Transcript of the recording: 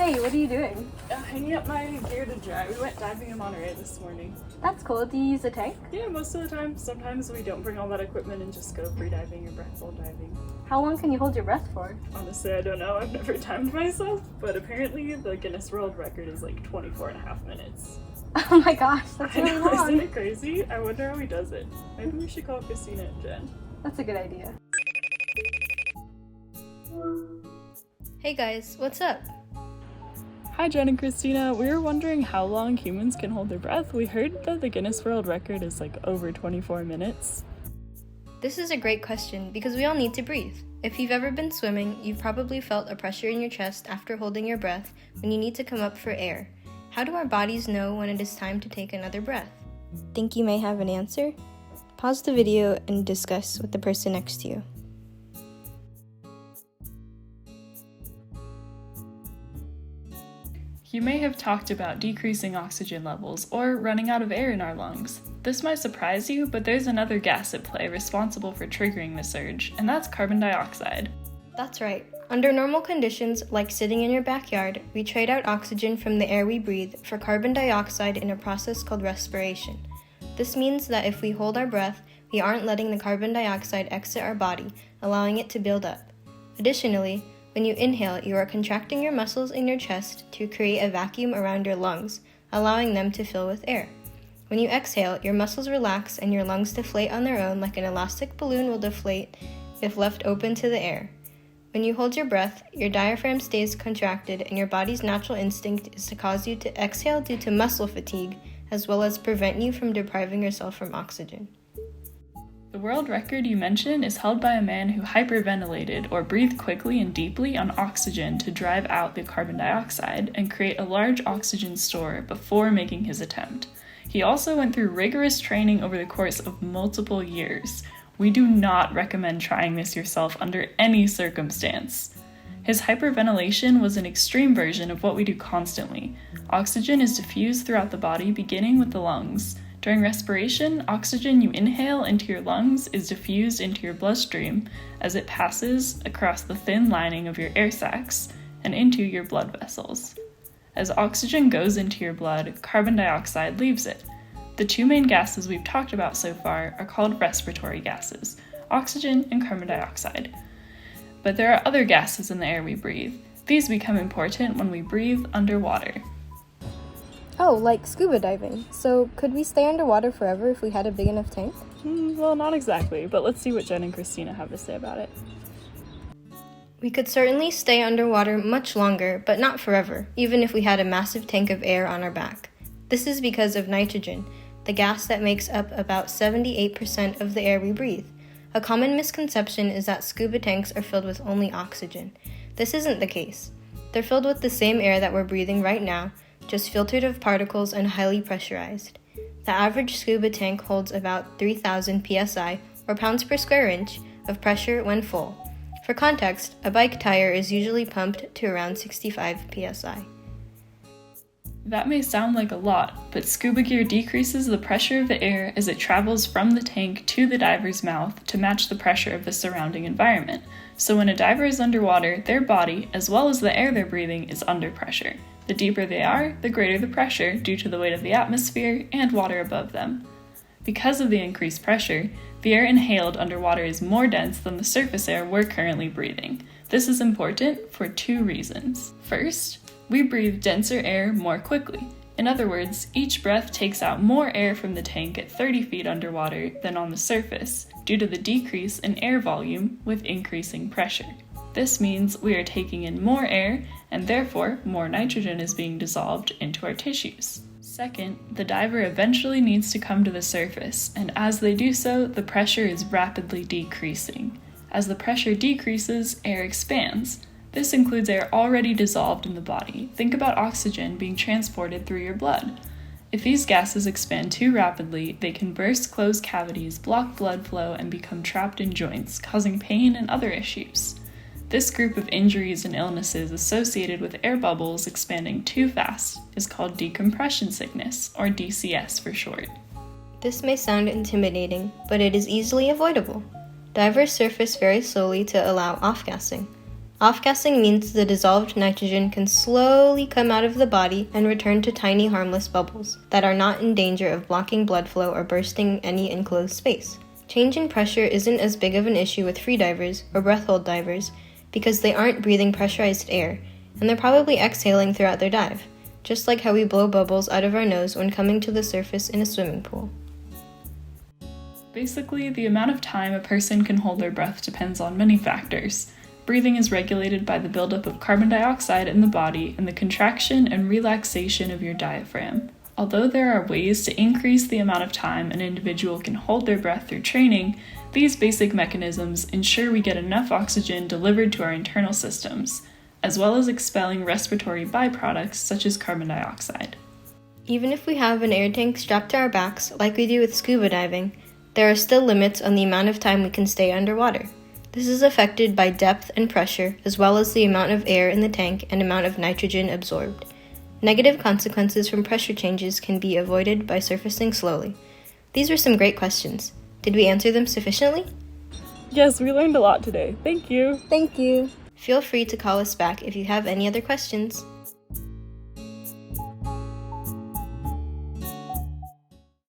Hey, what are you doing? Hanging up my gear to dry. We went diving in Monterey this morning. That's cool. Do you use a tank? Yeah, most of the time. Sometimes we don't bring all that equipment and just go free diving or breath hold diving. How long can you hold your breath for? Honestly, I don't know. I've never timed myself, but apparently the Guinness World Record is like 24 and a half minutes. Oh my gosh, that's really I know, long. isn't it crazy? I wonder how he does it. Maybe we should call Christina and Jen. That's a good idea. Hey guys, what's up? Hi Jen and Christina. We were wondering how long humans can hold their breath. We heard that the Guinness World Record is like over 24 minutes. This is a great question because we all need to breathe. If you've ever been swimming, you've probably felt a pressure in your chest after holding your breath when you need to come up for air. How do our bodies know when it is time to take another breath? Think you may have an answer? Pause the video and discuss with the person next to you. You may have talked about decreasing oxygen levels or running out of air in our lungs. This might surprise you, but there's another gas at play responsible for triggering the surge, and that's carbon dioxide. That's right. Under normal conditions, like sitting in your backyard, we trade out oxygen from the air we breathe for carbon dioxide in a process called respiration. This means that if we hold our breath, we aren't letting the carbon dioxide exit our body, allowing it to build up. Additionally, when you inhale, you are contracting your muscles in your chest to create a vacuum around your lungs, allowing them to fill with air. When you exhale, your muscles relax and your lungs deflate on their own like an elastic balloon will deflate if left open to the air. When you hold your breath, your diaphragm stays contracted and your body's natural instinct is to cause you to exhale due to muscle fatigue, as well as prevent you from depriving yourself from oxygen. The world record you mentioned is held by a man who hyperventilated or breathed quickly and deeply on oxygen to drive out the carbon dioxide and create a large oxygen store before making his attempt. He also went through rigorous training over the course of multiple years. We do not recommend trying this yourself under any circumstance. His hyperventilation was an extreme version of what we do constantly. Oxygen is diffused throughout the body, beginning with the lungs. During respiration, oxygen you inhale into your lungs is diffused into your bloodstream as it passes across the thin lining of your air sacs and into your blood vessels. As oxygen goes into your blood, carbon dioxide leaves it. The two main gases we've talked about so far are called respiratory gases, oxygen and carbon dioxide. But there are other gases in the air we breathe. These become important when we breathe underwater. Oh, like scuba diving. So could we stay underwater forever if we had a big enough tank? Well, not exactly, but let's see what Jen and Christina have to say about it. We could certainly stay underwater much longer, but not forever, even if we had a massive tank of air on our back. This is because of nitrogen, the gas that makes up about 78% of the air we breathe. A common misconception is that scuba tanks are filled with only oxygen. This isn't the case. They're filled with the same air that we're breathing right now, just filtered of particles and highly pressurized. The average scuba tank holds about 3,000 psi, or pounds per square inch, of pressure when full. For context, a bike tire is usually pumped to around 65 psi. That may sound like a lot, but scuba gear decreases the pressure of the air as it travels from the tank to the diver's mouth to match the pressure of the surrounding environment. So when a diver is underwater, their body, as well as the air they're breathing, is under pressure. The deeper they are, the greater the pressure due to the weight of the atmosphere and water above them. Because of the increased pressure, the air inhaled underwater is more dense than the surface air we're currently breathing. This is important for two reasons. First, we breathe denser air more quickly. In other words, each breath takes out more air from the tank at 30 feet underwater than on the surface, due to the decrease in air volume with increasing pressure. This means we are taking in more air, and therefore more nitrogen is being dissolved into our tissues. Second, the diver eventually needs to come to the surface, and as they do so, the pressure is rapidly decreasing. As the pressure decreases, air expands. This includes air already dissolved in the body. Think about oxygen being transported through your blood. If these gases expand too rapidly, they can burst closed cavities, block blood flow, and become trapped in joints, causing pain and other issues. This group of injuries and illnesses associated with air bubbles expanding too fast is called decompression sickness, or DCS for short. This may sound intimidating, but it is easily avoidable. Divers surface very slowly to allow off-gassing. Off-gassing means the dissolved nitrogen can slowly come out of the body and return to tiny harmless bubbles that are not in danger of blocking blood flow or bursting any enclosed space. Change in pressure isn't as big of an issue with freedivers or breath-hold divers because they aren't breathing pressurized air, and they're probably exhaling throughout their dive, just like how we blow bubbles out of our nose when coming to the surface in a swimming pool. Basically, the amount of time a person can hold their breath depends on many factors. Breathing is regulated by the buildup of carbon dioxide in the body and the contraction and relaxation of your diaphragm. Although there are ways to increase the amount of time an individual can hold their breath through training, these basic mechanisms ensure we get enough oxygen delivered to our internal systems, as well as expelling respiratory byproducts such as carbon dioxide. Even if we have an air tank strapped to our backs like we do with scuba diving, there are still limits on the amount of time we can stay underwater. This is affected by depth and pressure, as well as the amount of air in the tank and amount of nitrogen absorbed. Negative consequences from pressure changes can be avoided by surfacing slowly. These were some great questions. Did we answer them sufficiently? Yes, we learned a lot today. Thank you. Thank you. Feel free to call us back if you have any other questions.